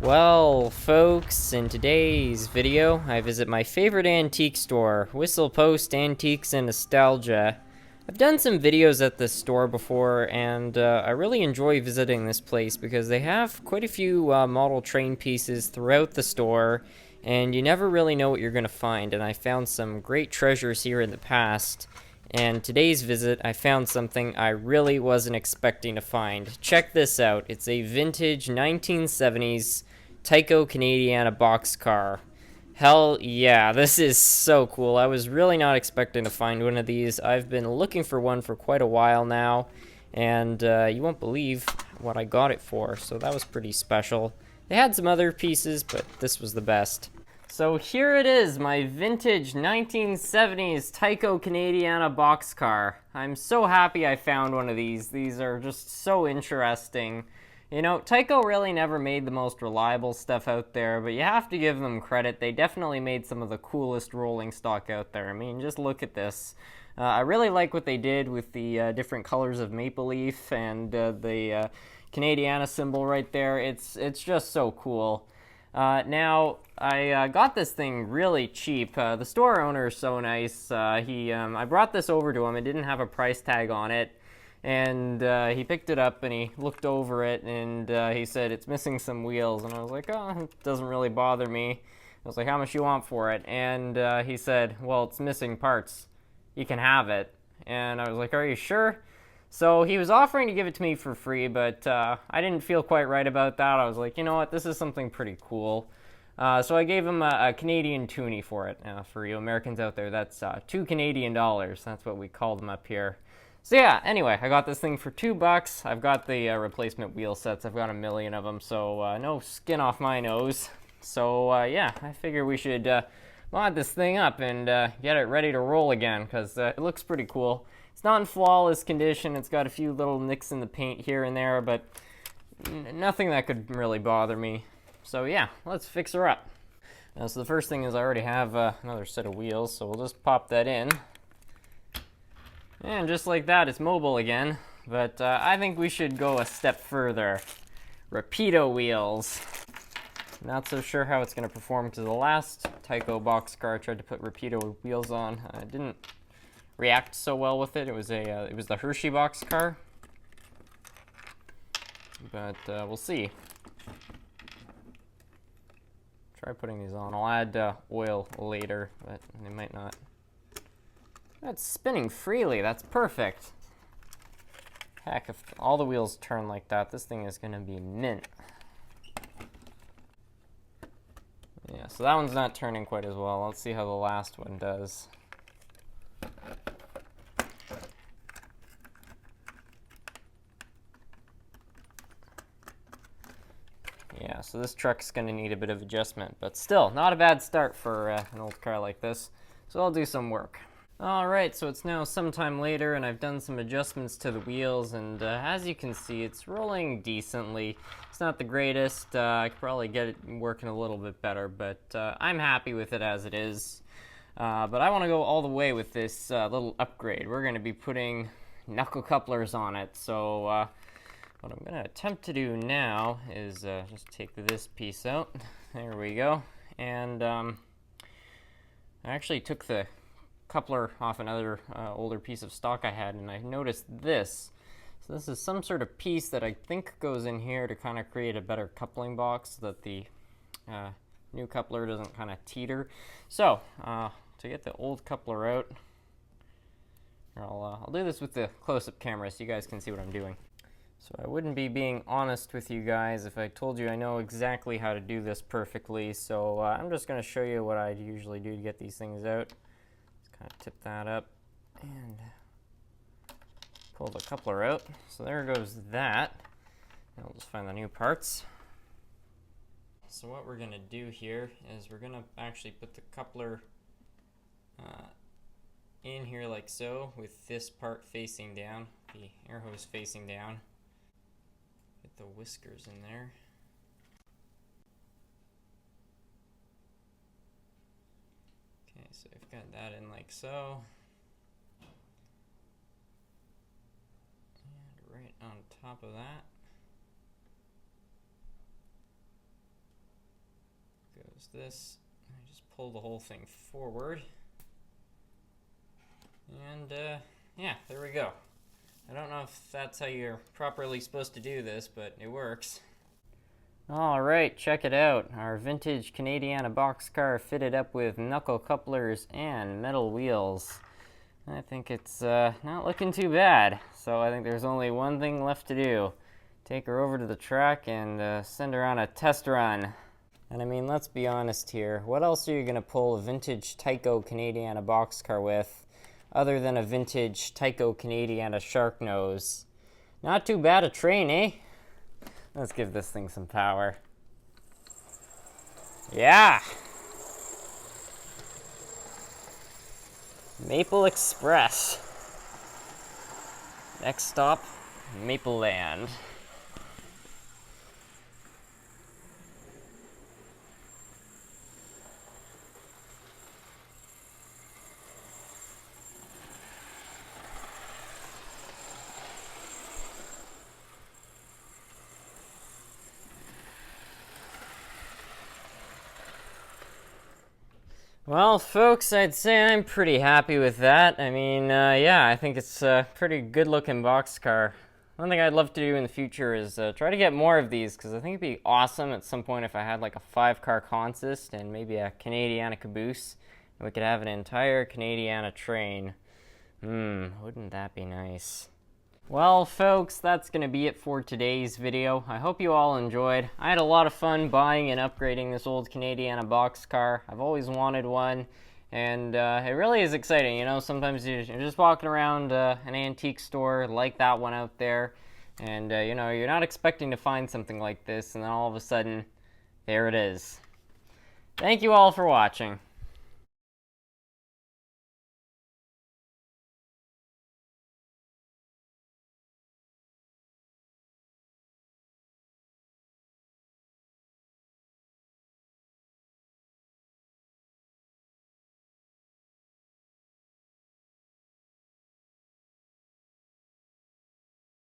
Well, folks, in today's video, I visit my favorite antique store, Whistle Post Antiques and Nostalgia. I've done some videos at this store before, and I really enjoy visiting this place because they have quite a few model train pieces throughout the store, and you never really know what you're going to find, and I found some great treasures here in the past. And today's visit, I found something I really wasn't expecting to find. Check this out. It's a vintage 1970s TYCO Canadiana boxcar. Hell yeah, this is so cool. I was really not expecting to find one of these. I've been looking for one for quite a while now, and you won't believe what I got it for, so that was pretty special. They had some other pieces, but this was the best. So here it is, my vintage 1970s TYCO Canadiana boxcar. I'm so happy I found one of these. These are just so interesting. You know, TYCO really never made the most reliable stuff out there, but you have to give them credit. They definitely made some of the coolest rolling stock out there. I mean, just look at this. I really like what they did with the different colors of maple leaf and the Canadiana symbol right there. It's just so cool. Now, I got this thing really cheap. The store owner is so nice. I brought this over to him. It didn't have a price tag on it. And he picked it up and he looked over it and he said, it's missing some wheels. And I was like, oh, it doesn't really bother me. I was like, how much you want for it? And he said, well, it's missing parts. You can have it. And I was like, are you sure? So he was offering to give it to me for free, but I didn't feel quite right about that. I was like, you know what, this is something pretty cool. So I gave him a Canadian toonie for it. For you Americans out there, that's $2 Canadian. That's what we call them up here. So yeah, anyway, I got this thing for $2. I've got the replacement wheel sets. I've got a million of them, so no skin off my nose. So yeah, I figure we should mod this thing up and get it ready to roll again, because it looks pretty cool. It's not in flawless condition. It's got a few little nicks in the paint here and there, but nothing that could really bother me. So yeah, let's fix her up. So the first thing is I already have another set of wheels, so we'll just pop that in. And just like that, it's mobile again. But I think we should go a step further. Rapido wheels. Not so sure how it's going to perform, because the last TYCO boxcar I tried to put Rapido wheels on. I didn't react so well with it. It was the Hershey boxcar. But we'll see. Try putting these on. I'll add oil later, but they might not. That's spinning freely. That's perfect. Heck, if all the wheels turn like that, this thing is going to be mint. Yeah, so that one's not turning quite as well. Let's see how the last one does. Yeah, so this truck's going to need a bit of adjustment, but still, not a bad start for an old car like this. So I'll do some work. Alright, so it's now sometime later and I've done some adjustments to the wheels, and as you can see, it's rolling decently. It's not the greatest. I could probably get it working a little bit better, but I'm happy with it as it is. But I want to go all the way with this little upgrade. We're going to be putting knuckle couplers on it, so what I'm going to attempt to do now is just take this piece out. There we go. And I actually took the coupler off another older piece of stock I had, and I noticed this. So this is some sort of piece that I think goes in here to kind of create a better coupling box so that the new coupler doesn't kind of teeter. So to get the old coupler out, I'll do this with the close-up camera so you guys can see what I'm doing. So I wouldn't be being honest with you guys if I told you I know exactly how to do this perfectly, so I'm just going to show you what I usually do to get these things out. Kind of tip that up and pull the coupler out. So there goes that. And I'll just find the new parts. So what we're going to do here is we're going to actually put the coupler in here like so, with this part facing down, the air hose facing down. Get the whiskers in there. Okay, so I've got that in like so. And right on top of that, is this. I just pull the whole thing forward. And yeah, there we go. I don't know if that's how you're properly supposed to do this, but it works. Alright, check it out. Our vintage Canadiana boxcar fitted up with knuckle couplers and metal wheels. I think it's not looking too bad. So I think there's only one thing left to do. Take her over to the track and send her on a test run. And I mean, let's be honest here. What else are you going to pull a vintage TYCO Canadiana boxcar with other than a vintage TYCO Canadiana shark nose? Not too bad a train, eh? Let's give this thing some power. Yeah! Maple Express. Next stop, Maple Land. Well, folks, I'd say I'm pretty happy with that. I mean, yeah, I think it's a pretty good-looking boxcar. One thing I'd love to do in the future is try to get more of these, because I think it'd be awesome at some point if I had like a 5-car consist and maybe a Canadiana caboose, and we could have an entire Canadiana train. Wouldn't that be nice? Well, folks, that's going to be it for today's video. I hope you all enjoyed. I had a lot of fun buying and upgrading this old Canadiana boxcar. I've always wanted one, and it really is exciting. You know, sometimes you're just walking around an antique store like that one out there, and you know, you're not expecting to find something like this, and then all of a sudden, there it is. Thank you all for watching.